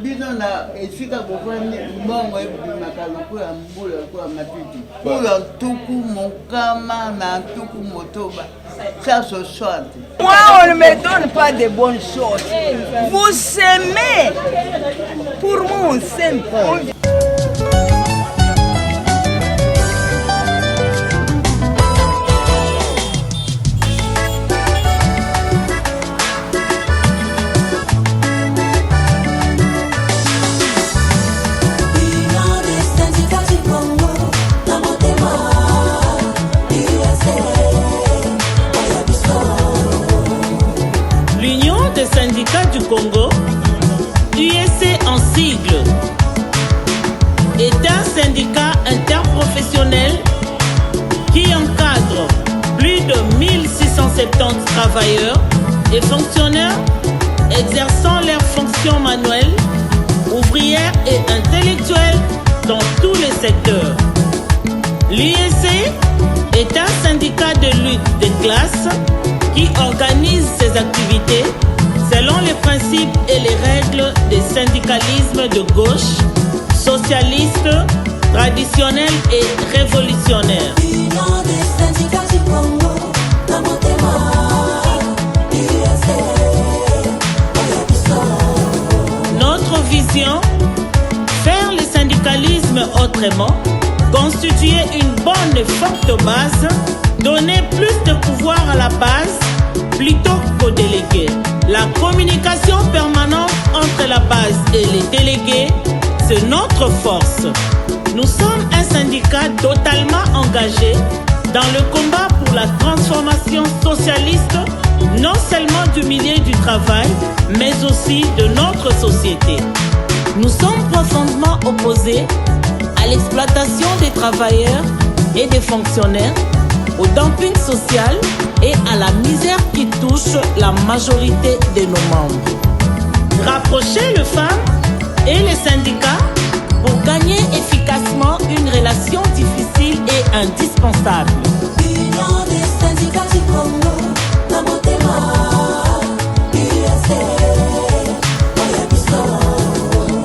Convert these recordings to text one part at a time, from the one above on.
Bino na efika bofani mbongo ebimaka lokola mbula lokola matiti oyo tuku mokama na tuku motoba ça se soit. Moi on ne me donne pas de bonnes choses. Vous s'aimez. Pour moi on s'aime. Syndicat du Congo, USC en sigle, est un syndicat interprofessionnel qui encadre plus de 1670 travailleurs et fonctionnaires exerçant leurs fonctions manuelles, ouvrières et intellectuelles dans tous les secteurs. L'USC est un syndicat de lutte des classes qui organise ses activités selon les principes et les règles des syndicalismes de gauche, socialistes, traditionnels et révolutionnaires. Notre vision, faire le syndicalisme autrement, constituer une bonne et forte base, donner plus de pouvoir à la base plutôt qu'aux délégués. La communication permanente entre la base et les délégués, c'est notre force. Nous sommes un syndicat totalement engagé dans le combat pour la transformation socialiste, non seulement du milieu du travail, mais aussi de notre société. Nous sommes profondément opposés à l'exploitation des travailleurs et des fonctionnaires, au dumping social et à la misère qui touche la majorité de nos membres. Rapprocher les femmes et les syndicats pour gagner efficacement une relation difficile et indispensable. Union des syndicats du Congo, na motema, USC, Oyabiso.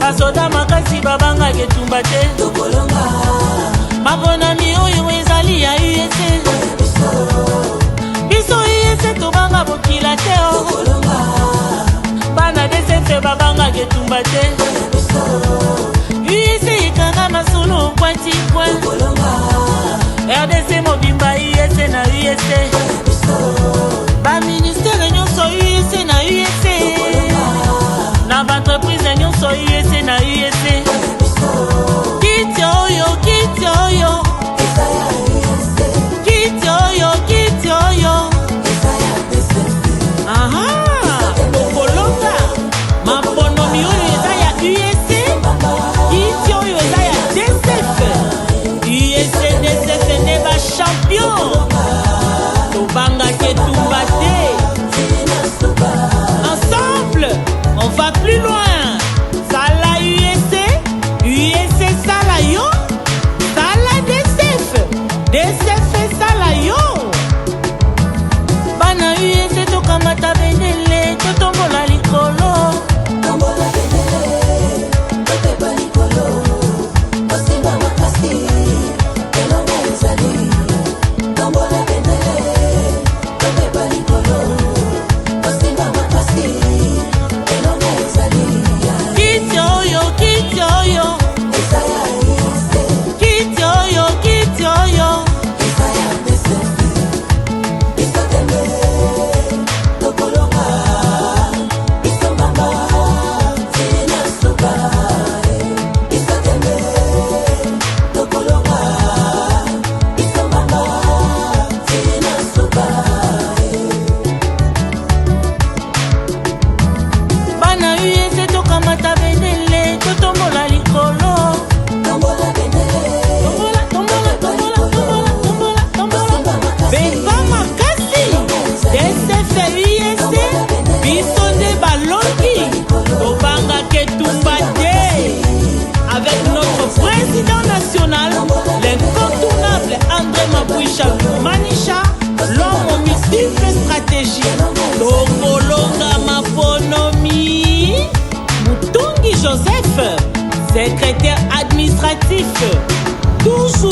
Basoda makasi babanga ketumba te. Tokolonga. Maponami oyo ezali ya USC. Biso USC tobanga bokila te o. Tokolonga. Bana DCF babanga ketumba te. USC ikanga masolo kwati kwe. Tokolonga. RDC mobimba USC na USC. Ba ministère nyonso USC na USC. Na ba entreprise nyonso USC na USC. Kiti oyo, kiti oyo. Kiti oyo, kiti oyo. Aha, Okolonga. Maponomi oyo eza ya USC. Kiti oyo eza ya DCF. USC DCF ne ba champion. Tobanga ketumba te.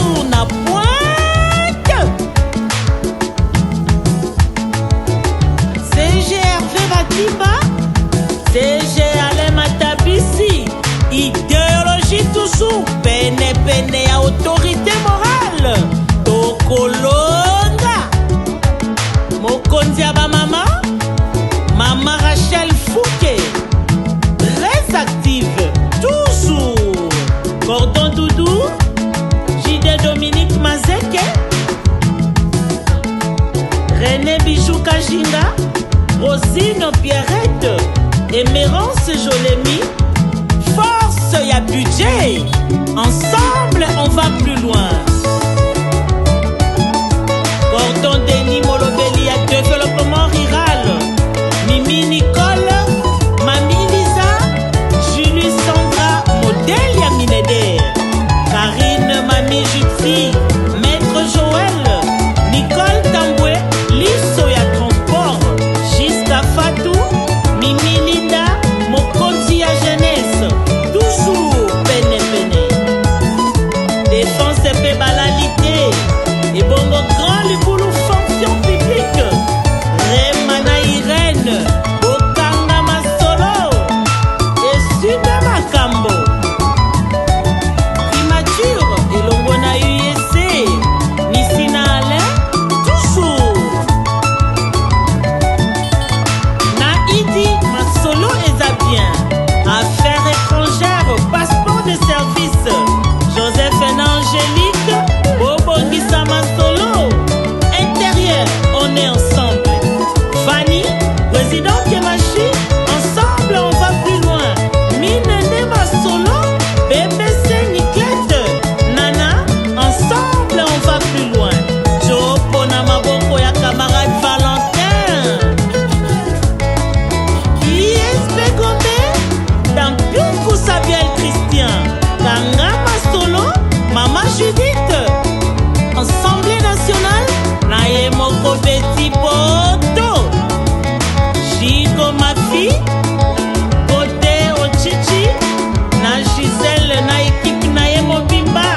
toujours na pointe. CG Hervé Batiba, CG Alain Matabisi, idéologie toujours pene pene ya autorité morale. Tokolonga mokonzi ya bamama, Maman Rachel Fouquet, très active, toujours. Cordon Doudou, JD Dominique Mazeke, René Bijou Kajinga, Rosine Pierrette, Émérance Jolemi, force y a budget. Ensemble, on va plus loin. Cordon Denis Molobeli à développement rural. Mimi Nicole, Mami Lisa, Julie Sandra, modèle Yaminede, Karine Mami Jutsi, Maître Joël, Nicole Tamboué, Lisso ya transport, Giska Fatou, Mimi Linda, Mokonzi ya jeunesse, toujours pene pene. Défense et balalité, et bongo grand les boulots fonction publique. Remana Irène, Okanga Masolo, et Sud Makambo. Primature, et Longona USC, Nissina Alain, toujours. Naïdi Masolo et Zabien, affaires étrangères, passeport de service. Joseph et Angélique, Bobo Ngissa Masolo, intérieur, on est ensemble. Fanny, président Kemachi, ensemble on va plus loin. Minene Masolo, BBC Niklette, Nana, ensemble on va plus loin. Jopo na maboko ya camarade Valentin. ISP Gombe, Tampioukou Sabiel Christian, Kanga Masolo, Maman Judith, Assemblée nationale, Naye Moko Betty Poto, Chico Mafi, Côté Ochichi, Na Gisèle, Na équipe Naye Mobimba,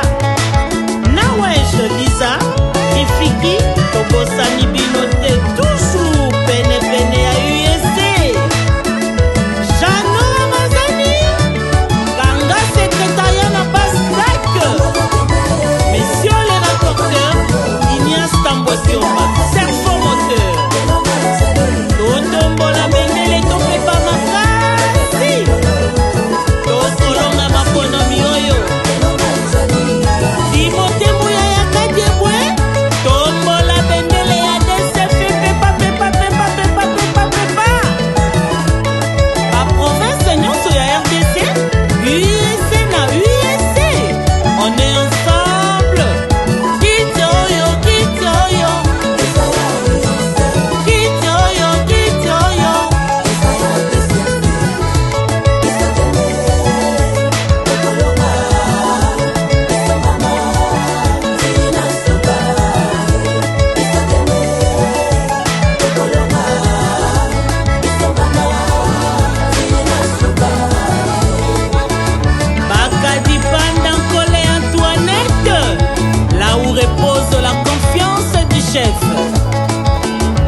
Nawesh Lisa, Ifiki, Tobosani Binote, toujours pene pene à USC, Jano Ramazani, Kanga secrétariat na Bastak, messieurs les rapporteurs, Ignace Tambosioma, Serfo Moteur, Totombola Mendele Topepa Makasi, Tokolonga Maponomi Oyo, Timote Mouya Yakadebwe, Tombola Mendele ya DCF, Pepa Pepa Pepa Pepa Pepa Pepa. A province nyonso ya RDC, USC na USC, on est ensemble. Kitoyo, Kitoyo, Kitoyo, Kitoyo. Bakadi Pandankole Antoinette, là où repose la confiance du chef.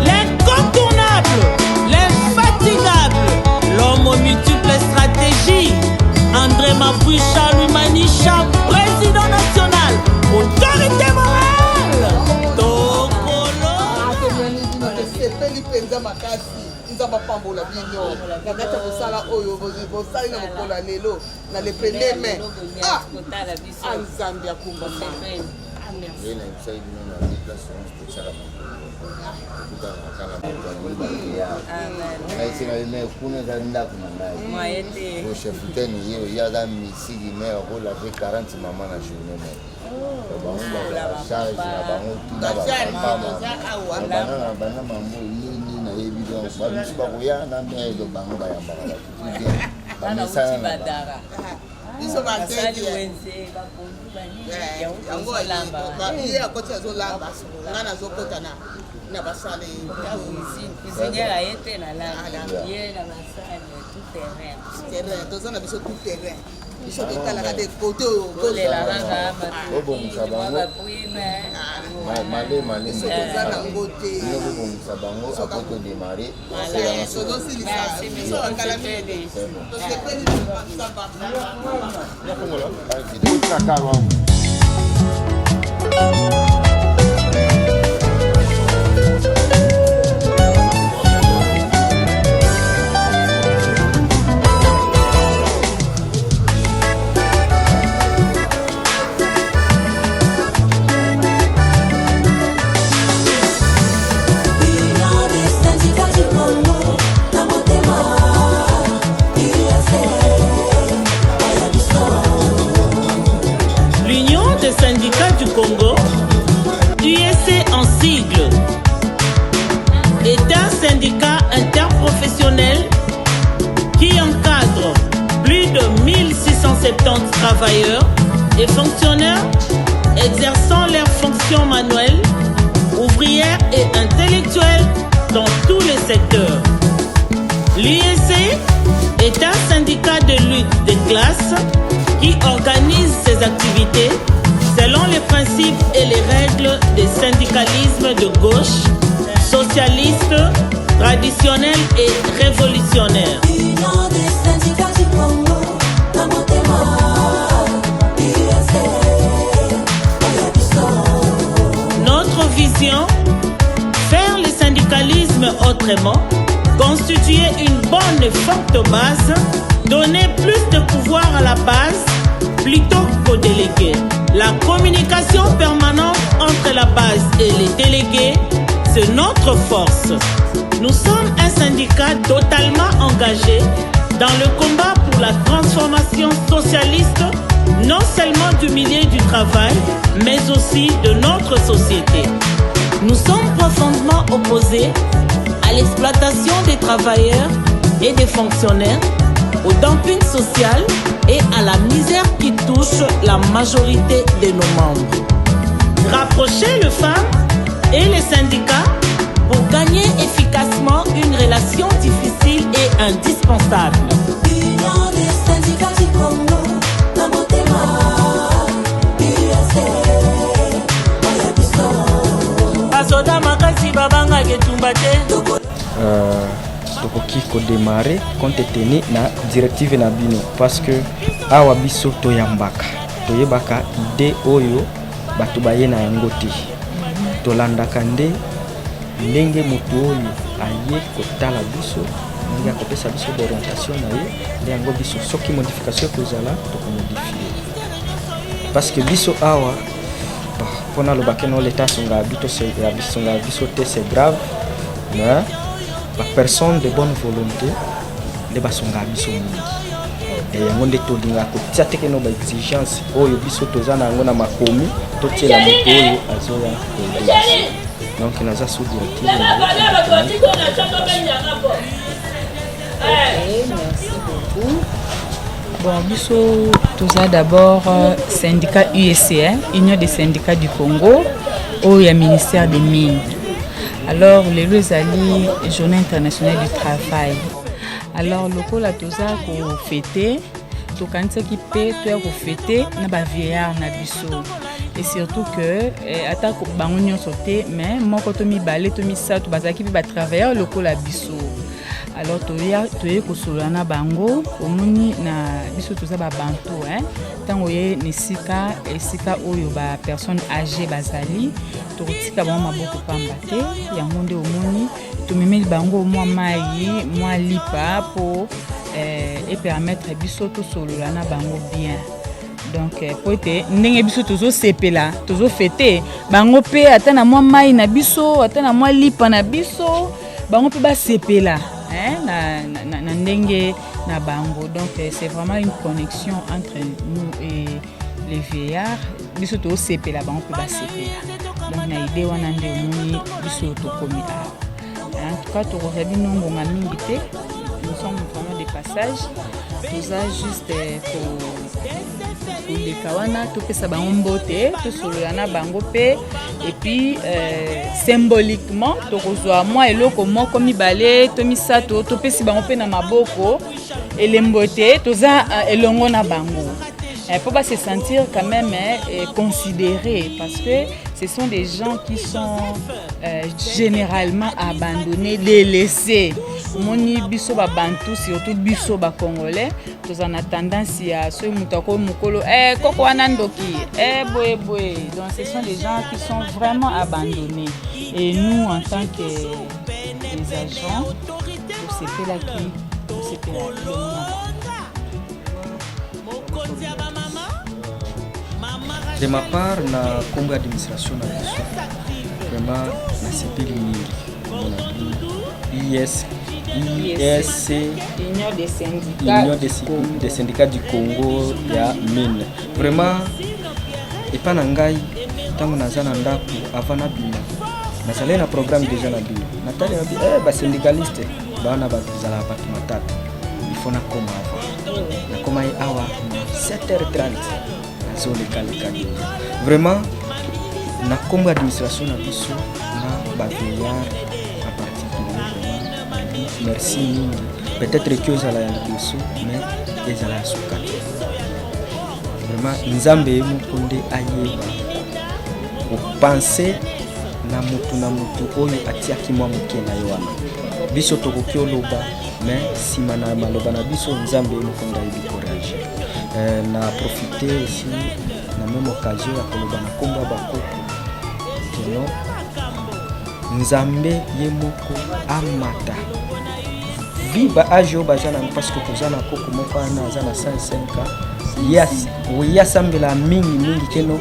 L'incontournable, l'infatigable, l'homme aux multiples stratégies. André Maboucha Lumanicha, président national, autorité morale. Tokolo. sepeli mpenza makasi nzamba pambola bino na kati ya kosala oyo bosali na mokola lelo na lependeme anzambe akumbama chefuteni hiyo yaza misiki me okola pe 40 mama na journée me bango ba charge na bango tuna ba bana mambo yini na yebi donc ba biso ba koya na me do bango ba yamba ba misana na badara biso ba tedi wenze ba pondu bani yango lamba ba ye akoti azolamba ngana zokota na basale cuisinière ayete na lamba ye na basale tout terrain toza na biso tout terrain biso totalaka te kote oyo obongisa bango male toza nango te obongisa bango apo todemare tozosilisa biso bakala mingi tosepeli L'Union des syndicats du Congo, USC en sigle, est un syndicat interprofessionnel qui encadre plus de 1670 travailleurs et fonctionnaires exerçant leurs fonctions manuelles, ouvrières et intellectuelles dans tous les secteurs. L'USC est un syndicat de lutte des classes qui organise ses activités selon les principes et les règles des syndicalismes de gauche, socialiste, traditionnel et révolutionnaire. Union des syndicats du Congo, na motema, Notre vision, faire le syndicalisme autrement, constituer une bonne et forte base, donner plus de pouvoir à la base plutôt qu'aux délégués. La communication permanente entre la base et les délégués, c'est notre force. Nous sommes un syndicat totalement engagé dans le combat pour la transformation socialiste, non seulement du milieu du travail, mais aussi de notre société. Nous sommes profondément opposés à l'exploitation des travailleurs et des fonctionnaires, au dumping social et à la misère qui touche la majorité de nos membres. Rapprocher les femmes et les syndicats pour gagner efficacement une relation difficile et indispensable. Union des syndicats du Congo, na motema, Basoda makasi babanga ketumba te. tokoki kodémarrer compte tenu na directive na bino parce que awa biso toyambaka toyebaka ide oyo bato baye na yango te tolandaka nde ndenge moto oyo aye kotala biso ndenge akopesa biso d'orientation na ye nde yango biso soki modification ekozala tokomodifie parce que biso awa mpona lobake no leta asonga biso te c'est grave mais la personne de bonne volonté de basonga biso mingi et yango nde tolinga kotia teke no ba exigence oyo biso toza na yango na makomi totiela moto oyo azoya kodelisa donc naza sous directive. Merci beaucoup. Bon, biso toza d'abord syndicat USC, Union des syndicats du Congo, au ministère des Mines. Alors, le Lozali, Journée internationale du travail. Alors, le col a toza ko fêter, to kanisa ki pe to ya ko fêter na ba vieillard na biso. Et surtout que attaque bango nyonso te, mais moko to mi balé to mi sa to bazaki pe ba travailleur le col a biso. Alors, toye kosolola na bango, omoni na biso toza ba bantu, tango ye nesika esika oyo ba personne âgée bazali, tokotika bango maboko pamba te, yango nde omoni tomemeli bango mwa mai, mwa lipa po et permettre biso tosolola na bango bien. Donc po ete ndenge biso tozo sepela, tozo fêter bango pe ata na mwa mai na biso, ata na mwa lipa na biso, bango pe ba sepela. Na ndenge na bango. Donc c'est vraiment une connexion entre nous et les vieillards. Biso to sepela bango pe ba sepela. Donc na idée wana nde omoni biso to komi a. En tout cas to rebi nongo nga mingi te. nous sommes vraiment des passages. Nous avons juste pour les kawana, tout ça bango mbote, tout soloyana bango pe. Et puis symboliquement, to kozwa moi eloko moko mibale, to misato, to pesi bango pe na maboko, et les mbote, to za elongo na bango. Pour pas se sentir quand même considérés, parce que ce sont des gens qui sont généralement abandonnés, délaissés. Moni biso ba bantu, surtout biso ba congolais, tous en a tendance à ce mutako mukolo koko wanandoki boye boye. Donc ce sont des gens qui sont vraiment abandonnés. Et nous en tant que les agents, c'était là qui de ma part na kombo administration na biso vraiment na sepeli mingi ISC Union des syndicats du Congo ya mine vraiment epa na ngai ntango naza na ndako avant na bino nazali na programme déjà na bino natali na bino basyndicaliste bana bazala bato matatu ifo na koma avant na koma awa 7h30 nazoleka vraiment na kombo administration na biso na baveillard en particulier vraiment merci mingi peut-être que ezala ya liboso mais ezala ya suka vraiment nzambe moko nde ayeba kopense na mutu oyo atiaki mwa moke na yo wana biso tokoki oloba mais nsima na maloba na biso nzambe moko nde ayebi koreagir. Na profiter aussi na même occasion ya koloba na kombo ya bakopo keno nzambe ye moko amata viba ajo bazana parce que tozana koko moko ana azana 55 ans yes yasambela mingi keno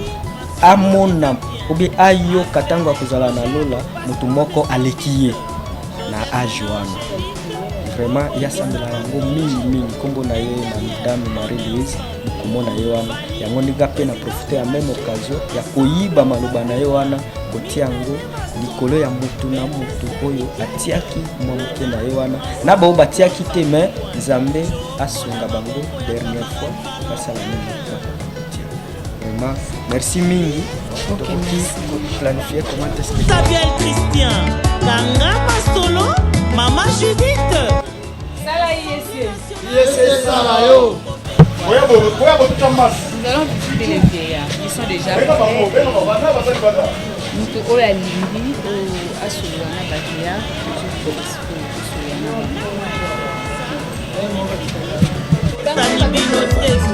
amona obi ayo katango akuzala na lola mutu moko alekiye na ajo wana vraiment yasambela yango mingi kombo na ye na Madame Marie-Louise komona ye wana yango ndiga pe na profiter ya même occasion ya koyiba maloba na ye wana kotia yango likolo ya mutu na mutu oyo atiaki mwa moke na ye wana na bao batiaki te mais nzambe asunga bango dernière fois basala nini vraiment merci mingi planifier comment est-ce que Gabriel Christian Kanga Masolo Maman Judith Sala ISC. Salayo. Nous allons visiter les vieillards. Ils sont déjà prêts. Nous sommes à Lindi, à Soulouana, Bakia.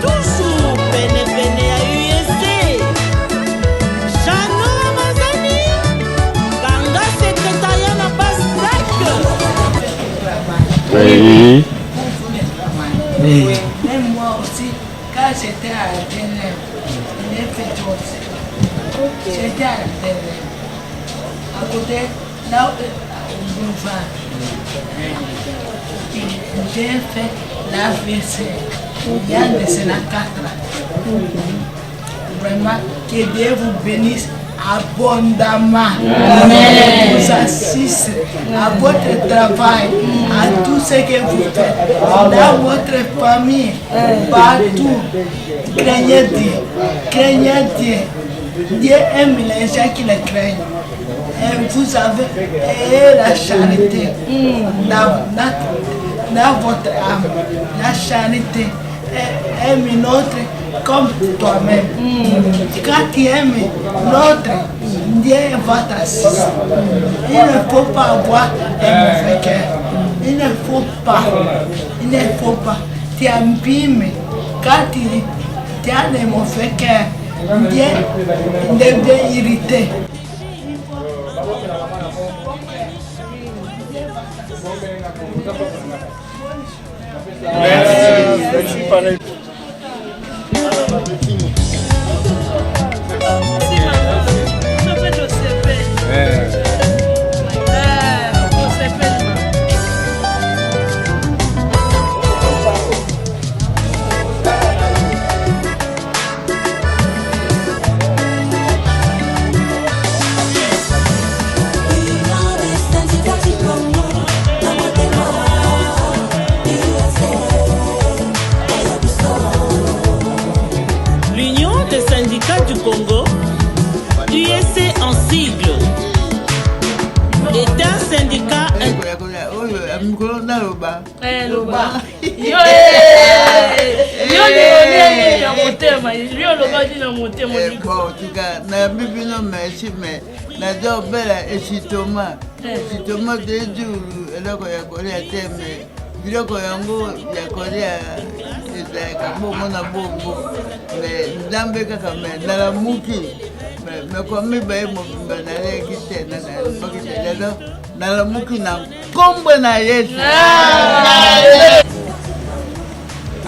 toujours pene à USC. Jano Amazani. Kanga secrétariat na Bastak. Oui. Même moi aussi, quand j'étais à la télé, j'ai fait tout ça. J'étais à la télé. À côté, là où on boulevard, j'ai fait l'AVC. Il y a des sénateurs là. Vraiment, que Dieu vous bénisse abondamment. Amen. Vous assiste à votre travail, à tout ce que vous faites, dans votre famille, partout. Craignez Dieu. Craignez Dieu. Dieu aime les gens qui le craignent. Et vous avez la charité dans votre âme. La charité aime une autre comme toi-même. Quand tu aimes l'autre, Dieu va t'assister. Il ne faut pas avoir un mauvais cœur. Il ne faut pas. Tu abîmes. Quand tu as des mauvais cœurs, Dieu devient irrité. Merci. Union des syndicats du Congo, la Guatemala, loba. Loba. Yo na motema, yo loba di na motema. Bon, en tout cas, na bibi no merci mais na do bela esitoma. Esitoma de juru eloko ya Korea teme. Biloko yango ya Korea ezalaka bongo na bongo. Mais nzambe kaka me nalamuki. Mais comme baye mobimba naleki te naleki te lelo nalamuki na kombo na Yesu.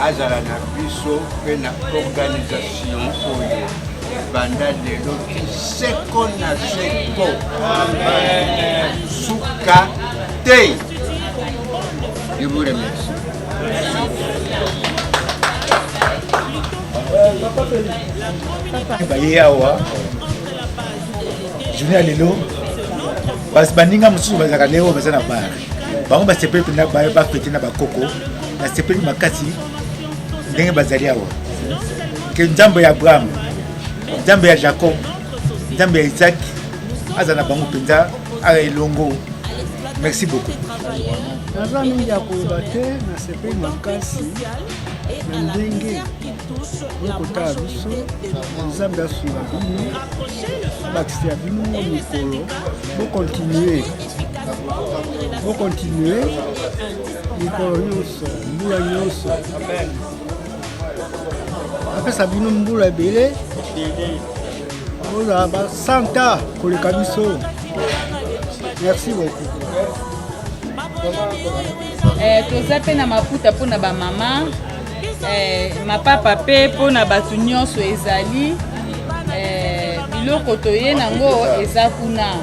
azala na biso mpe na organisation oyo banda lelo kiseko na seko suka te. Je vous remercie. baye awa journée ya lelo baninga mosusu bazalaka lelo baza na bar bango basepeli mpena bafete na bakoko nasepeli makasi ndenge bazali awa ke nzambe ya abraham nzambe ya jacob nzambe ya isaac aza na bango mpenza aya elongo. Merci beaucoup. naza mingi ya koloba te nasepeli makasi na ndenge okotala biso nzambe asunga bino bakisi ya bino mikolo bokontinue mikolo nyonso mbula nyonso apesa bino mbula ebele ozala basanta koleka biso. Merci beaucoup. toza mpe na maputa mpona bamama mapapa mpe mpona bato nyonso ezali biloko toye nango eza kuna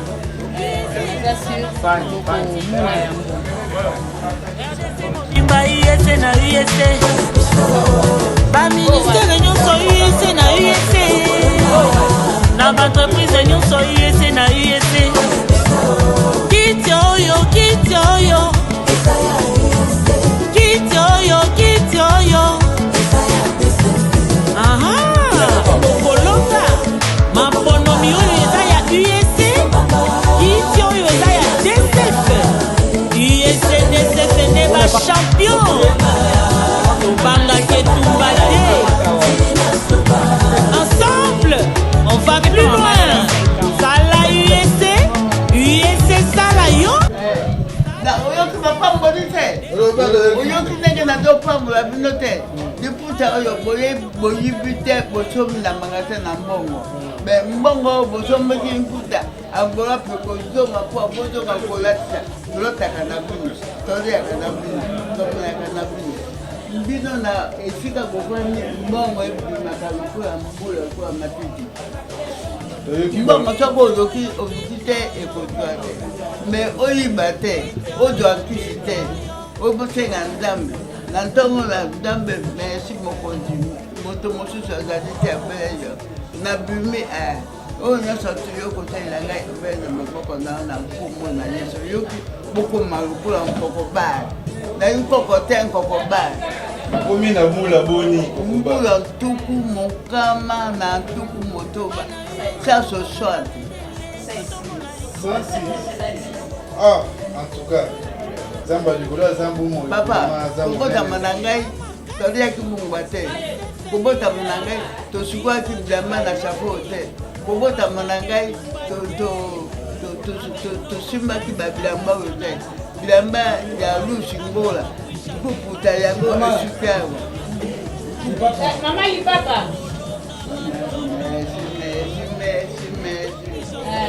eza sur tokomona yango UEC na UEC baministere nyonso UEC na UEC na baentreprise nyonso UEC na UEC kiti oyo mokolonga maponomi oyo eza ya UEC kiti oyo eza ya DCF UEC DCF nde bachampion tobangaki etumba te ensemble on va plus loin sala UEC sala yo oyoki bapamboli te oyoki ndenge nazopambola bino te liputa oyo boyibi te bosominamanga te na mbongo me mbongo oyo bosombeki mputa angola mpe kozonga mpo bozonga kolatisa tolotaka na bino toliaka na bino tomonaka na bino bino na esika kokwani mbongo ebimaka lokola mbula lokola matiti mbongo soko oloki te ekozwa te me oyiba te ozwa nkisi te obosenga nzambe na ntongo na nzambe merci mokonzi moto mosusu azali te abeleyo na bimi oyo nyonso toyokosalela ngai obele na maboko nao na nkumu na yesu yoki bokoma lokola nkoko bar nayi nkoko te nkoko bar komi na mbula boni mbula ntuku mokama na ntuku motoba ça ce soir. En tout cas, Zamba Ligola Zambo Papa, kubota manangai, toliaki mungwa te. Kubota manangai, tosukwaki bilamba na chapeau te. Kubota manangai, tosimbaki babilamba oyo te. Bilamba ya lusi ngola, kuputa yango esuki awa. Mama Lipapa.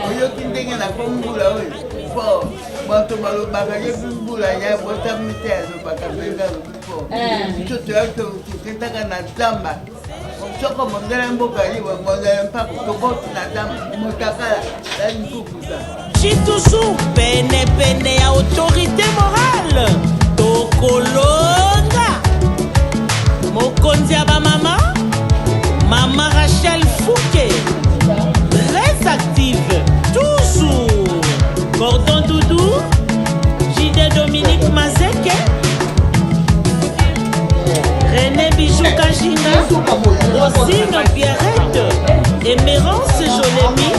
oyoki ndenge na kombula oyo po bato balobaka yebi mbula ya botami te alobaka mpenza lobi po biso toyaki toketaka na zamba soko mondele mboka liwa mondele mpako tokoti na zamba motakala lalikukuta J'ai toujours pene ya autorité morale tokolonga mokonzi ya bamama Mama Rachel Fouquet très active toujours Cordon Doudou JD Dominique Mazeke René Bijou Kajina Rosine Pierrette Émérance Jolemi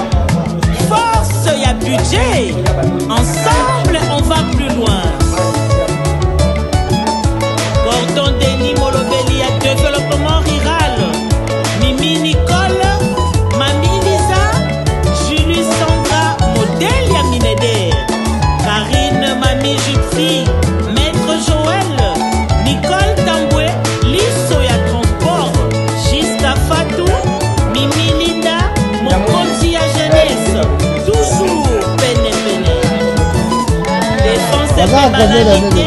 Force ya budget ensemble on va plus loin c'est pas banalité.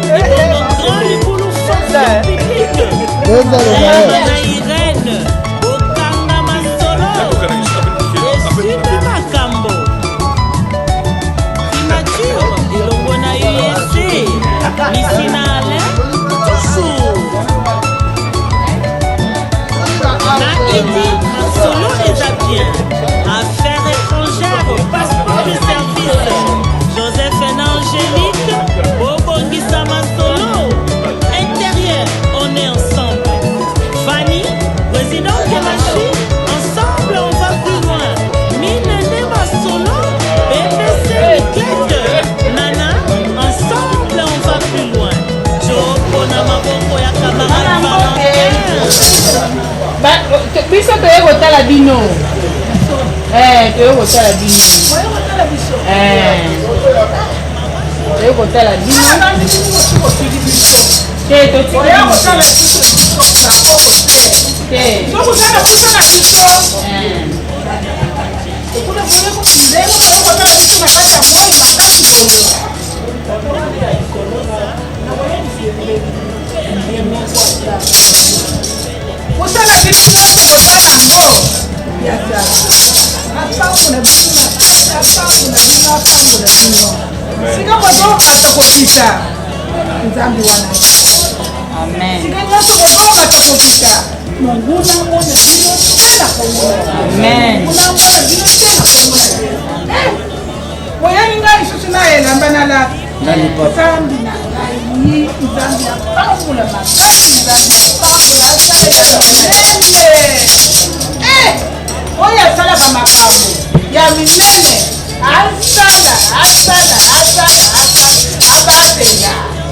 Grand Liboulou fonction publique. Irène, Okanga Masolo, Essupe Makambo. Immature, Elongona USC, Missina Alain, toujours. Naïdi, Masolo les a bien. Affaires étrangères, passeport de service. Joseph et Angélique, Bobo Ngissa Masolo. Intérieur, on est ensemble. Fanny, président Kemachi, ensemble on va plus loin. Minende Masolo, BBC Liquette, Nana, ensemble on va plus loin. Joko na maboko ya camarade Valentin. Biso toye kotala bino. Toye kotala bino. Toye kotala bino.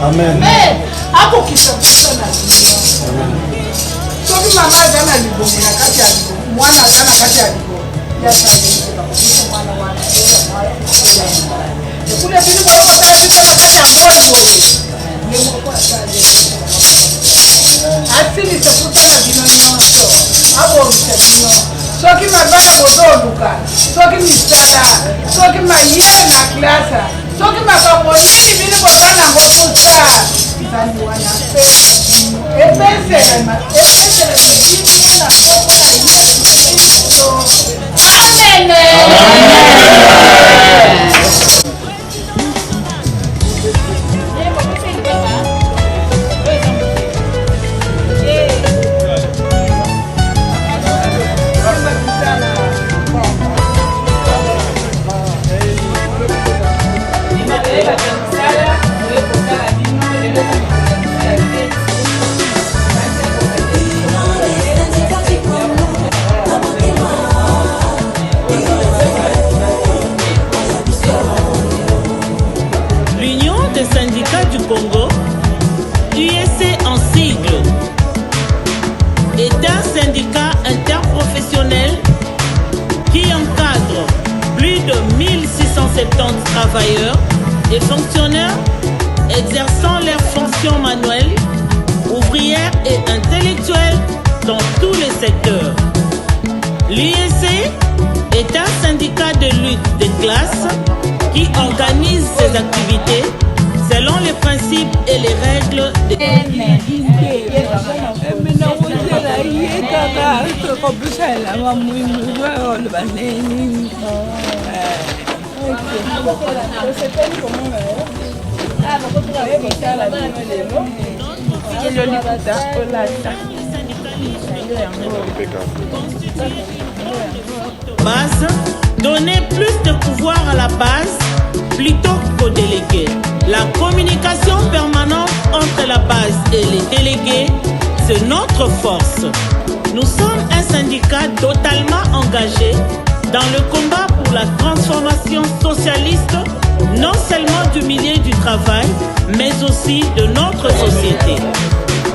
Amen. Ako kisabisa na dunia. Soki mama azana libongo na kati ya libongo, mwana azana kati ya libongo. Ya sabisa na mwana wana. Kule bili kwa kota bili na kati ya boy boy. Ni mko asali. Asili seputa na bino nyonso. Abo msabino. Soki mabala bododuka. Soki misala. Soki maye na klasa. Soki makambo nini bili kwa bana ngokusa. Nzambi wana pesa. Epesele bili na soko na Yesu Kristo. Amen. L'Union des syndicats du Congo, USC en sigle, est un syndicat interprofessionnel qui encadre plus de 1670 travailleurs et fonctionnaires exerçant leurs fonctions manuelles, ouvrières et intellectuelles dans tous les secteurs. L'USC est un syndicat de lutte des classes qui organise ses activités selon les principes et les règles de base, donner plus de pouvoir à la base plutôt qu'aux délégués. La communication permanente entre la base et les délégués, c'est notre force. Nous sommes un syndicat totalement engagé dans le combat pour la transformation socialiste, non seulement du milieu du travail, mais aussi de notre société.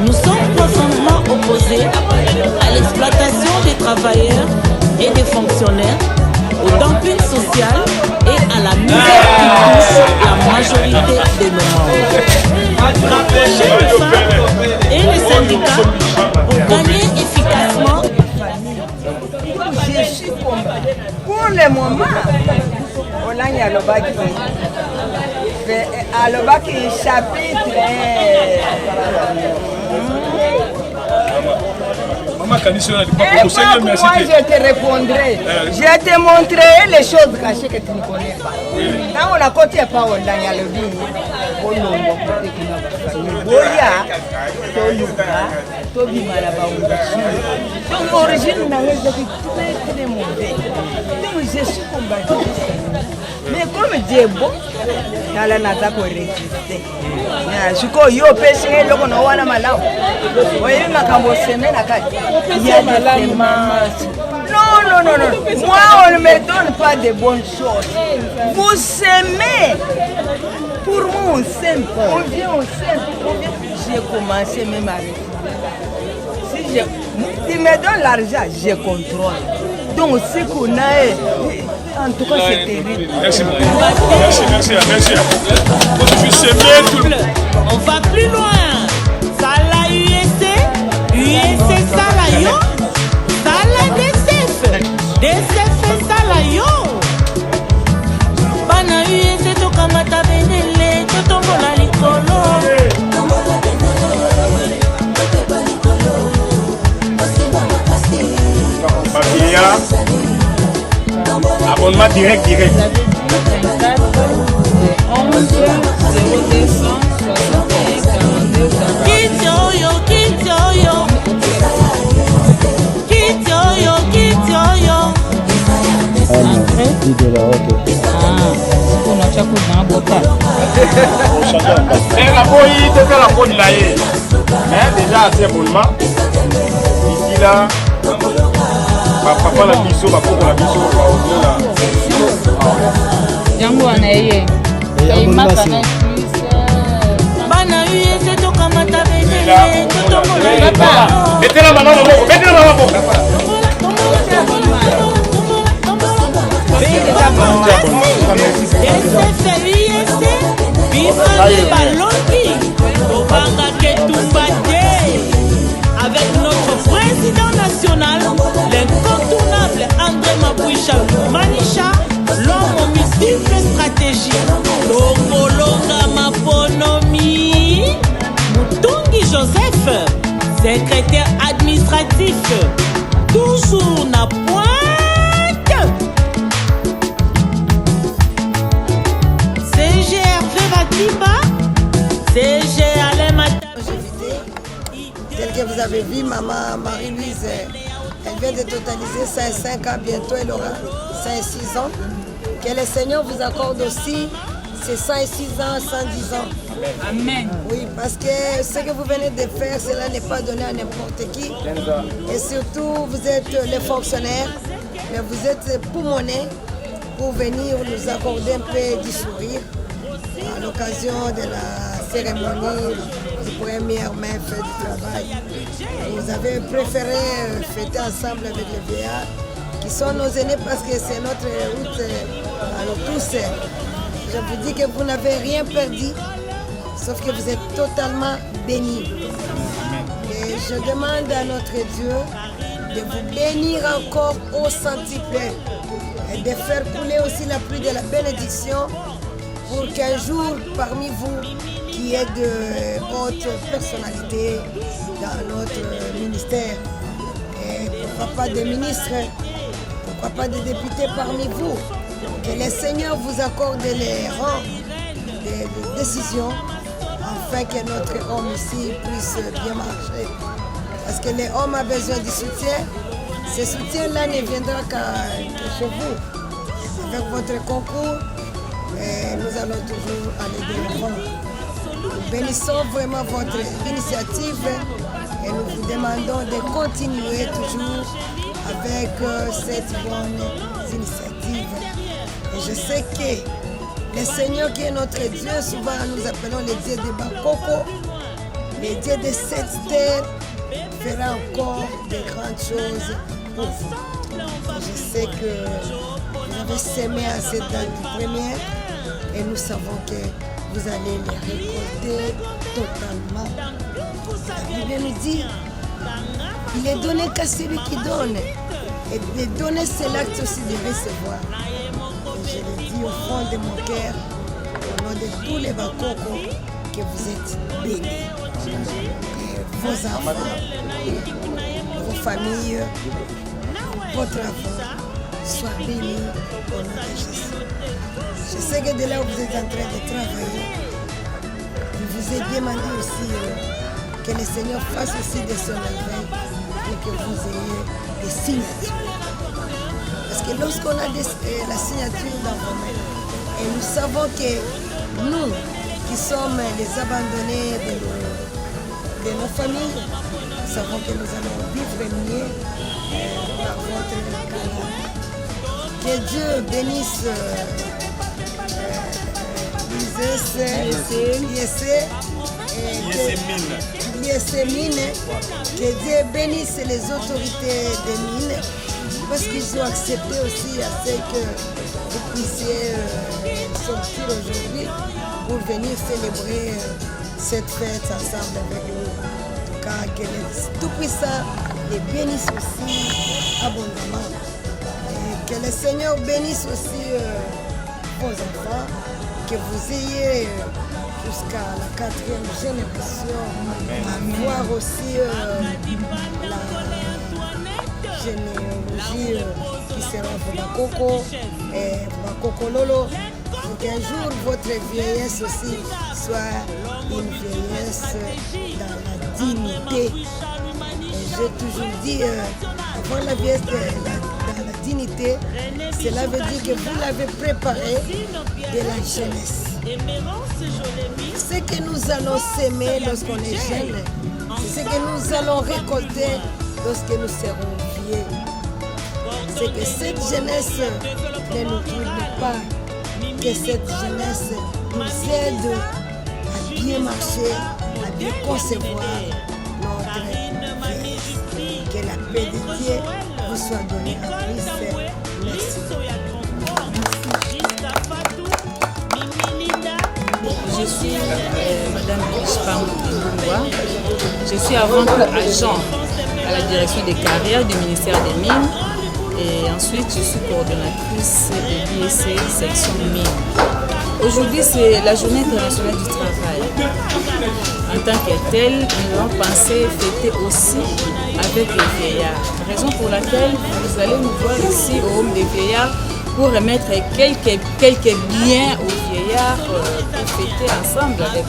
Nous sommes profondément opposés à l'exploitation des travailleurs et des fonctionnaires, au dumping social et à la misère qui touche la majorité de nos membres. Rapprocher les femmes et les syndicats pour gagner efficacement. Je suis pour le moment, on a alobaki chapitre. Maman Kaniso, moi, je te répondrai. Je te montrerai les choses cachées que tu ne connais pas. Quand on a côté pas on a le bien. Donc l'origine n'a rien de très mauvais. Donc je suis combattu. Mais comme Dieu est bon, nala nataka résister. Je suis yo péché loko na wana malamu. Oyebi makambo semaine akati. Il y a des non. Moi, on ne me donne pas de bonnes choses. Vous s'aimez. Pour moi, on s'aime. On vient, on s'aime. J'ai commencé même avec. Si tu me donnes l'argent, je contrôle. Donc, ce qu'on a, en tout cas, c'est terrible. Merci. On va plus loin. Sala USC Sala yo. Sala DCF Sala yo. Bana USC tokamata benele, totombola likolo. Abonnement direct. Déjà assez abonnement. Ici là, papa la biso, papa la biso, Jango anaye. Bana USC tokamata benele, totombola. Papa, mettez la main dans la boca. Avec notre président national, l'incontournable André Mabouicha Manisha, l'homme aux multiples stratégies. Longolonga Maponomi, Mutungi Joseph, secrétaire administratif, toujours na pointe. CG Alain Matin. Tel que vous avez vu, maman Marie-Louise, elle vient de totaliser 105 ans, bientôt elle aura 106 ans. Que le Seigneur vous accorde aussi ces 106 ans, 110 ans. Amen. Oui, parce que ce que vous venez de faire, cela n'est pas donné à n'importe qui. Et surtout, vous êtes les fonctionnaires, mais vous êtes poumonés pour venir nous accorder un peu du sourire à l'occasion de la cérémonie du premier mai fait du travail. Vous avez préféré fêter ensemble avec les vieillards qui sont nos aînés parce que c'est notre route à nous tous. Je vous dis que vous n'avez rien perdu, sauf que vous êtes totalement bénis. Et je demande à notre Dieu de vous bénir encore au centuple et de faire couler aussi la pluie de la bénédiction pour qu'un jour, parmi vous, qui êtes de haute personnalité dans notre ministère, et pourquoi pas des ministres, pourquoi pas des députés parmi vous, que le Seigneur vous accorde les rangs de décision, afin que notre homme ici puisse bien marcher. Parce que l'homme a besoin du soutien. Ce soutien-là ne viendra que chez vous. Avec votre concours, nous allons toujours aller de l'avant. Nous bénissons vraiment votre initiative et nous vous demandons de continuer toujours avec cette bonne initiative. Et je sais que le Seigneur qui est notre Dieu, souvent nous appelons le Dieu de Bakoko, le Dieu de cette terre, fera encore de grandes choses pour vous. Et je sais que vous avez semé à cette date du premier et nous savons que vous allez les récolter totalement. La Bible nous dit, il est donné qu'à celui qui donne. Et de donner, c'est l'acte aussi de recevoir. Et je le dis au fond de mon cœur, au nom de tous les Bakoko, que vous êtes bénis. Vos enfants, vos familles, votre enfant soient bénis au nom de Jésus. Je sais que de là où vous êtes en train de travailler, je vous ai demandé aussi que le Seigneur fasse aussi de son œuvre et que vous ayez des signatures. Parce que lorsqu'on a la signature dans vos mains, et nous savons que nous, qui sommes les abandonnés de nos familles, nous savons que nous allons vivre mieux dans votre canal. Que Dieu bénisse l'ISC Mine, que Dieu bénisse les autorités des mines, parce qu'ils ont accepté aussi à ce que vous puissiez sortir aujourd'hui pour venir célébrer cette fête ensemble avec nous. En tout cas, que le Tout-Puissant les bénisse aussi abondamment. Et que le Seigneur bénisse aussi vos enfants, que vous ayez jusqu'à la 4e génération à voir aussi la généalogie qui sera Bakoko et Bakoko Lolo, pour qu'un jour votre vieillesse aussi soit une vieillesse dans la dignité. Et j'ai toujours dit, avant la vieillesse dans la dignité, cela veut dire que vous l'avez préparé de la jeunesse. Ce que nous allons s'aimer lorsqu'on est jeune, c'est ce que nous allons récolter lorsque nous serons vieux. C'est que cette jeunesse ne nous trouble pas, que cette jeunesse nous aide à bien marcher, à bien concevoir notre vie. Que la paix de Dieu vous soit donnée en Christ. Merci. Je suis Madame Ishpam Mbouloua. Je suis avant tout agent à la direction des carrières du ministère des Mines et ensuite je suis coordonnatrice de l'ISC section Mines. Aujourd'hui c'est la journée internationale du travail. En tant que telle, nous avons pensé fêter aussi avec les vieillards. Raison pour laquelle vous allez nous voir ici au Home des Vieillards pour remettre quelques biens aux vieillards pour fêter ensemble avec eux.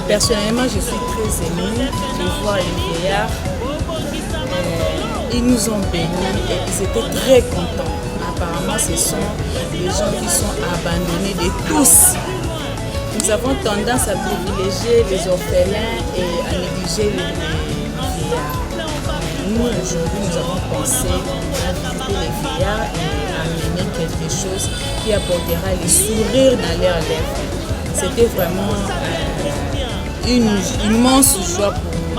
Personnellement, je suis très émue de voir les vieillards. Ils nous ont bénis et ils étaient très contents. Apparemment, ce sont des gens qui sont abandonnés de tous. Nous avons tendance à privilégier les orphelins et à négliger les vieillards. Nous, aujourd'hui, nous avons pensé à visiter les vieillards et à amener quelque chose qui apportera les sourires dans leurs lèvres. C'était vraiment une immense joie pour nous.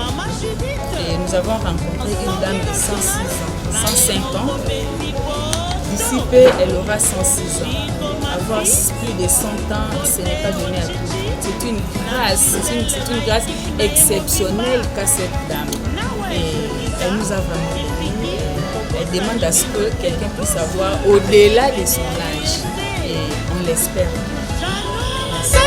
Et nous avons rencontré une dame de 105 ans. D'ici peu, elle aura 106 ans. Avoir plus de 100 ans, ce n'est pas donné à tout. C'est une grâce, c'est une grâce exceptionnelle qu'a cette dame. Et elle nous a vraiment bénis. Elle demande à ce que quelqu'un puisse avoir au-delà de son âge. Et on l'espère. Merci.